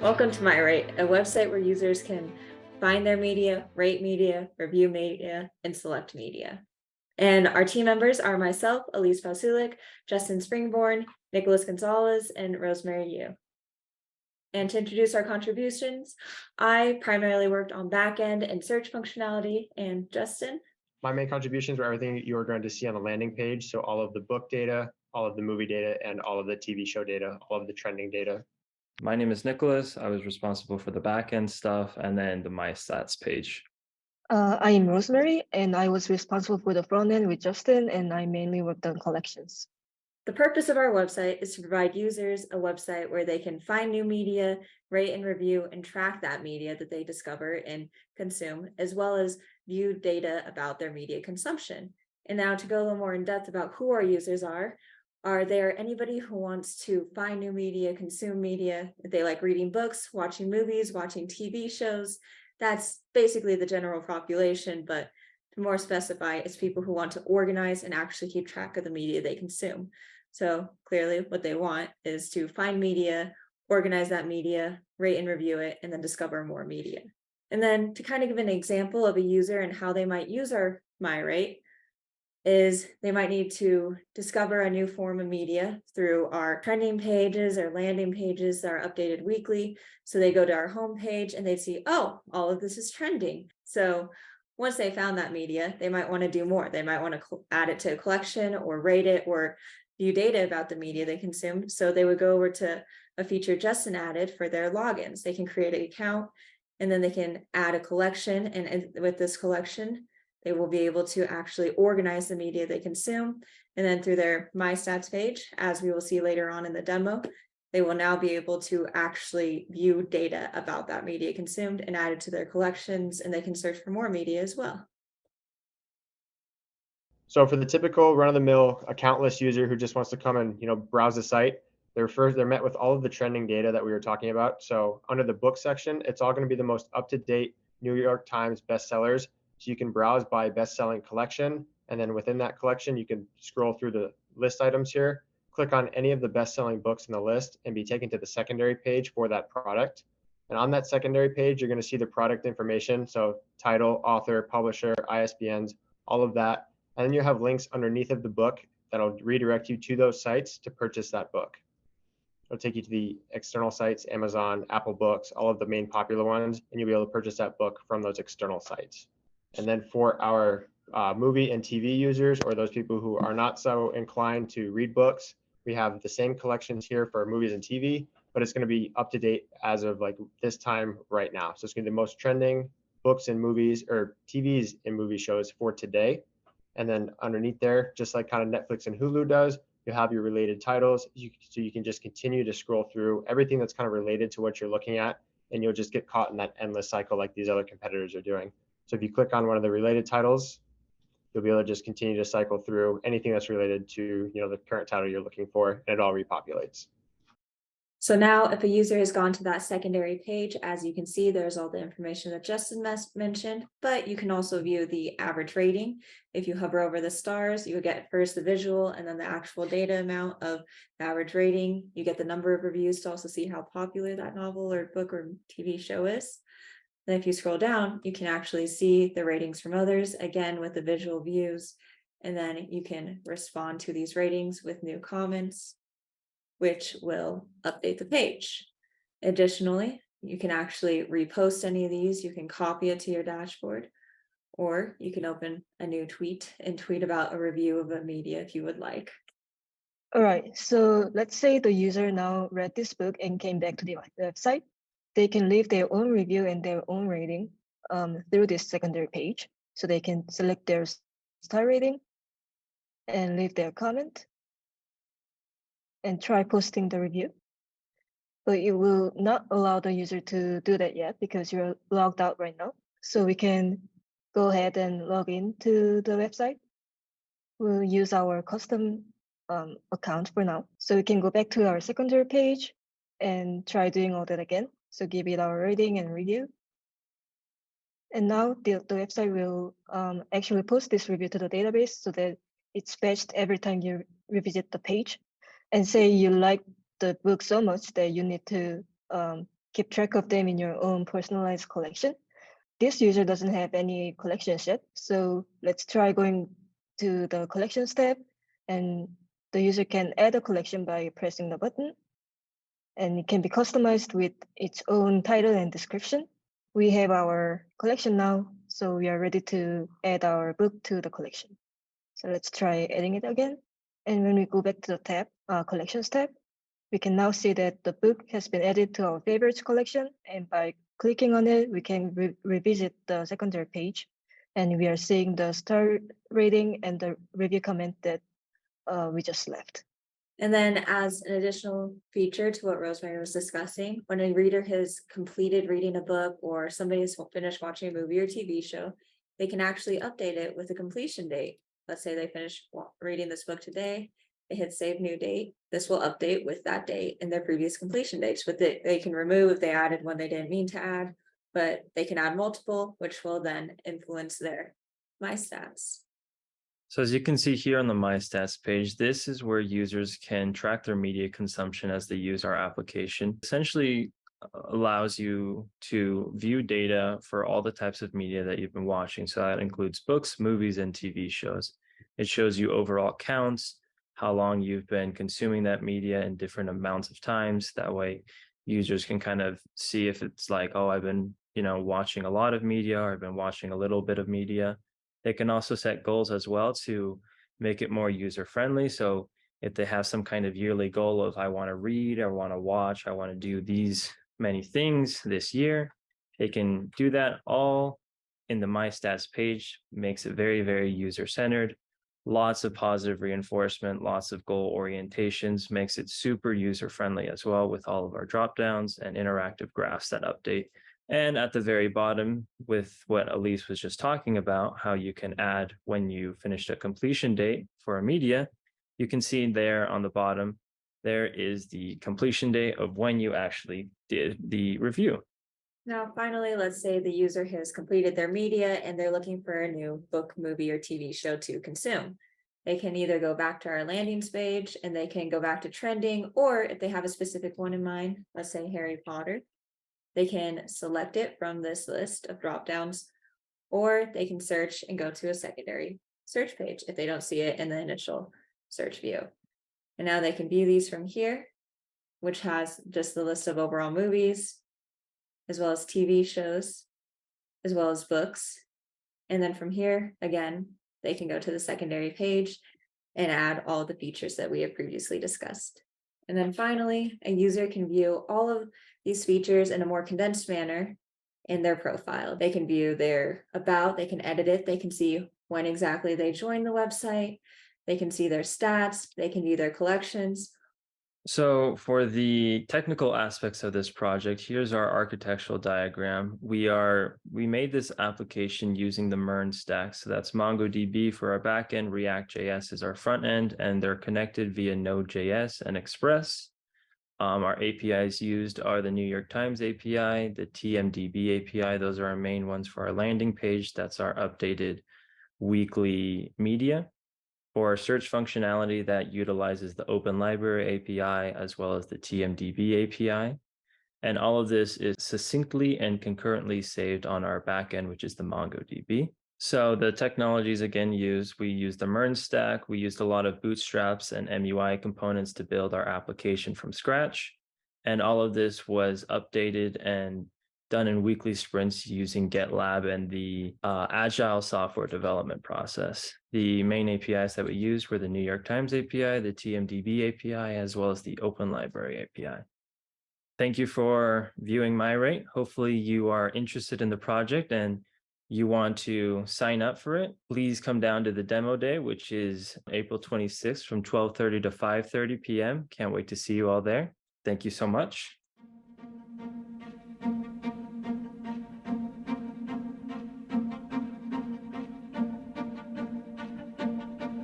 Welcome to MyRate, a website where users can find their media, rate media, review media, and select media. And our team members are myself, Elise Fasulik, Justin Springborn, Nicholas Gonzalez, and Rosemary Yu. And to introduce our contributions, I primarily worked on backend and search functionality, and Justin. My main contributions were everything you are going to see on the landing page. So all of the book data, all of the movie data, and all of the TV show data, all of the trending data. My name is Nicholas. I was responsible for the backend stuff and then the My Stats page. I am Rosemary, and I was responsible for the front end with Justin, and I mainly worked on collections. The purpose of our website is to provide users a website where they can find new media, rate and review, and track that media that they discover and consume, as well as view data about their media consumption. And now to go a little more in depth about who our users are there anybody who wants to find new media, consume media, if they like reading books, watching movies, watching TV shows? That's basically the general population, but to more specify, it's people who want to organize and actually keep track of the media they consume. So clearly what they want is to find media, organize that media, rate and review it, and then discover more media. And then to kind of give an example of a user and how they might use our MyRate is they might need to discover a new form of media through our trending pages or landing pages that are updated weekly. So they go to our homepage and they see, oh, all of this is trending. So once they found that media, they might want to do more. They might want to add it to a collection or rate it or view data about the media they consume. So they would go over to a feature Justin added for their logins. They can create an account and then they can add a collection. And with this collection, they will be able to actually organize the media they consume. And then through their My Stats page, as we will see later on in the demo, they will now be able to actually view data about that media consumed and add it to their collections, and they can search for more media as well. So for the typical run-of-the-mill accountless user who just wants to come and browse the site, they're met with all of the trending data that we were talking about. So under the book section, it's all going to be the most up-to-date New York Times bestsellers. So you can browse by best-selling collection, and then within that collection, you can scroll through the list items here, click on any of the best-selling books in the list, and be taken to the secondary page for that product. And on that secondary page, you're going to see the product information, so title, author, publisher, ISBNs, all of that. And then you have links underneath of the book that'll redirect you to those sites to purchase that book. It'll take you to the external sites, Amazon, Apple Books, all of the main popular ones, and you'll be able to purchase that book from those external sites. And then for our movie and TV users, or those people who are not so inclined to read books, we have the same collections here for movies and TV, but it's going to be up to date as of like this time right now. So it's going to be the most trending books and movies, or TVs and movie shows for today. And then underneath there, just like kind of Netflix and Hulu does, you have your related titles. So you can just continue to scroll through everything that's kind of related to what you're looking at, and you'll just get caught in that endless cycle like these other competitors are doing. So if you click on one of the related titles, you'll be able to just continue to cycle through anything that's related to the current title you're looking for, and it all repopulates. So now if a user has gone to that secondary page, as you can see, there's all the information that Justin mentioned, but you can also view the average rating. If you hover over the stars, you get first the visual and then the actual data amount of the average rating. You get the number of reviews to also see how popular that novel or book or TV show is. Then if you scroll down, you can actually see the ratings from others, again with the visual views, and then you can respond to these ratings with new comments, which will update the page. Additionally, you can actually repost any of these. You can copy it to your dashboard, or you can open a new tweet and tweet about a review of a media if you would like. All right, so let's say the user now read this book and came back to the website. They can leave their own review and their own rating through this secondary page. So they can select their star rating and leave their comment and try posting the review. But it will not allow the user to do that yet because you're logged out right now. So we can go ahead and log in to the website. We'll use our custom account for now. So we can go back to our secondary page and try doing all that again. So give it our rating and review. And now the website will actually post this review to the database so that it's fetched every time you revisit the page. And say you like the book so much that you need to keep track of them in your own personalized collection. This user doesn't have any collections yet, so let's try going to the collections tab, and the user can add a collection by pressing the button, and it can be customized with its own title and description. We have our collection now, so we are ready to add our book to the collection. So let's try adding it again. And when we go back to the tab, collections tab, we can now see that the book has been added to our favorites collection. And by clicking on it, we can revisit the secondary page. And we are seeing the star rating and the review comment that we just left. And then as an additional feature to what Rosemary was discussing, when a reader has completed reading a book or somebody has finished watching a movie or TV show, they can actually update it with a completion date. Let's say they finish reading this book today, they hit save new date. This will update with that date and their previous completion dates. With it, they can remove if they added one they didn't mean to add, but they can add multiple, which will then influence their My Stats. So as you can see here on the My Stats page, this is where users can track their media consumption as they use our application. Essentially allows you to view data for all the types of media that you've been watching. So that includes books, movies, and TV shows. It shows you overall counts, how long you've been consuming that media in different amounts of times. That way users can kind of see if it's like, oh, I've been, watching a lot of media, or I've been watching a little bit of media. They can also set goals as well to make it more user-friendly. So if they have some kind of yearly goal of, I want to read, I want to watch, I want to do these many things this year, they can do that all in the My Stats page. Makes it very, very user-centered. Lots of positive reinforcement, lots of goal orientations, makes it super user-friendly as well, with all of our drop-downs and interactive graphs that update. And at the very bottom, with what Elise was just talking about, how you can add when you finished a completion date for a media, you can see there on the bottom, there is the completion date of when you actually did the review. Now, finally, let's say the user has completed their media and they're looking for a new book, movie, or TV show to consume. They can either go back to our landing page and they can go back to trending, or if they have a specific one in mind, let's say Harry Potter, they can select it from this list of dropdowns, or they can search and go to a secondary search page if they don't see it in the initial search view. And now they can view these from here, which has just the list of overall movies, as well as TV shows, as well as books. And then from here, again, they can go to the secondary page and add all the features that we have previously discussed. And then finally, a user can view all of these features in a more condensed manner in their profile. They can view their about, they can edit it, they can see when exactly they joined the website, they can see their stats, they can view their collections. So for the technical aspects of this project, here's our architectural diagram. We made this application using the MERN stack. So that's MongoDB for our backend, React.js is our front end, and they're connected via Node.js and Express. Our APIs used are the New York Times API, the TMDB API. Those are our main ones for our landing page. That's our updated weekly media. For our search functionality, that utilizes the Open Library API as well as the TMDB API. And all of this is succinctly and concurrently saved on our backend, which is the MongoDB. So the technologies again we used the MERN stack. We used a lot of bootstraps and MUI components to build our application from scratch. And all of this was updated and done in weekly sprints using GitLab and the agile software development process. The main APIs that we used were the New York Times API, the TMDB API, as well as the Open Library API. Thank you for viewing MyRate. Hopefully you are interested in the project and you want to sign up for it. Please come down to the demo day, which is April 26th from 12:30 to 5:30 p.m. Can't wait to see you all there. Thank you so much.